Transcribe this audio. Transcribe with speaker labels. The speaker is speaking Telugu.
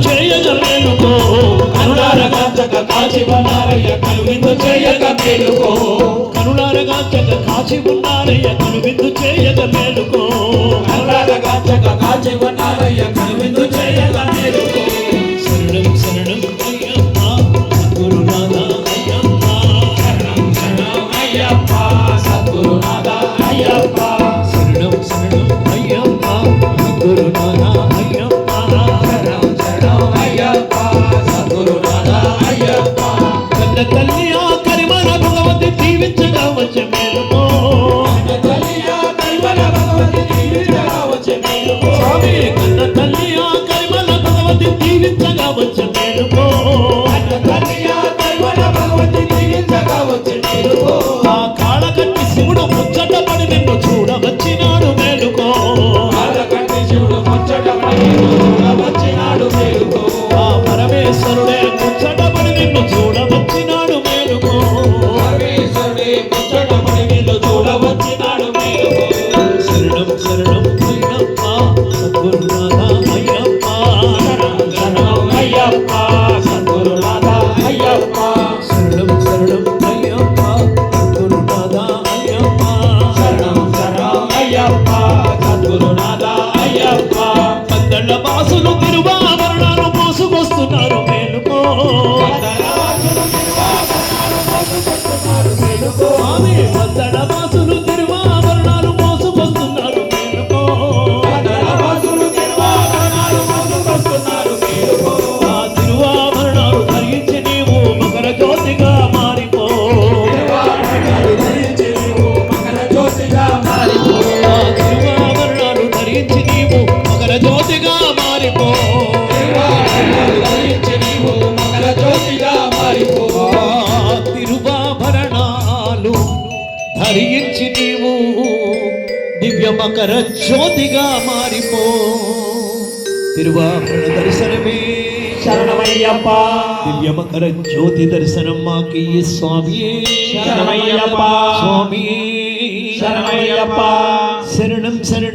Speaker 1: చేయగా మేలుకో
Speaker 2: కనులారగాచక కాచి ఉన్నారయ్య కనువిందు చేయగా మేలుకో
Speaker 1: కనులారగాచక కాచి ఉన్నారయ్య కనువిందు చేయగా మేలుకో
Speaker 2: కనులారగాచక కాచి ఉన్నారయ్య కనువిందు చేయగా మేలుకో
Speaker 1: శరణం శరణం అయ్యప్ప సద్గురునాథ అయ్యప్ప
Speaker 2: శరణం శరణం అయ్యప్ప సద్గురునాథ అయ్యప్ప
Speaker 1: శరణం శరణం అయ్యప్ప సద్గురునాథ అయ్యప్ప
Speaker 2: శరణం శరణం అయ్యప్ప సద్గురునాథ అయ్యప్ప
Speaker 1: కన్న తల్లి ఆ కరిమల భగవతి దీవించగా వచ్చే మేలుకో స్వామి కన్న తల్లి ఆ కరిమల భగవతి దీవించగా వచ్చే మేలుకో ఆ కాళకట్టి శివుడు ముచ్చట పడి నిన్ను చూడవచ్చినాడు మేలుకో ఆ పరమేశ్వరుడే ముచ్చట పడి నిన్ను చూడవచ్చినాడు మేలుకో శరణం శరణం అయ్యప్ప సద్గురునాథ అయ్యప్ప శరణం శరణం అయ్యప్ప సద్గురునాథ అయ్యప్ప పందళ్ళ బాసులు తిరువాభరణాలు మోసుకొస్తున్నారు మేలుకో స్వామి పందళ్ళ బాసులు తిరువాభరణాలు మోసుకొస్తున్నారు మేలుకో ఆ తిరువాభరణాలు ధరించి నీవు మకర జ్యోతిగా మారిపో ఆ తిరువాభరణాలు ధరించి నీవు మకర జ్యోతిగా మారిపో ఆ తిరువాభరణాలు ధరించి నీవు దివ్య మకర జ్యోతిగా మారిపో తిరువాభరణ దర్శనమే
Speaker 2: శరణమయ్యప్ప
Speaker 1: దివ్య మకర జ్యోతి దర్శనం మాకి స్వామియే
Speaker 2: శరణమయ్యప్ప
Speaker 1: స్వామియే
Speaker 2: శరణమయ్యప్ప
Speaker 1: శరణం శరణం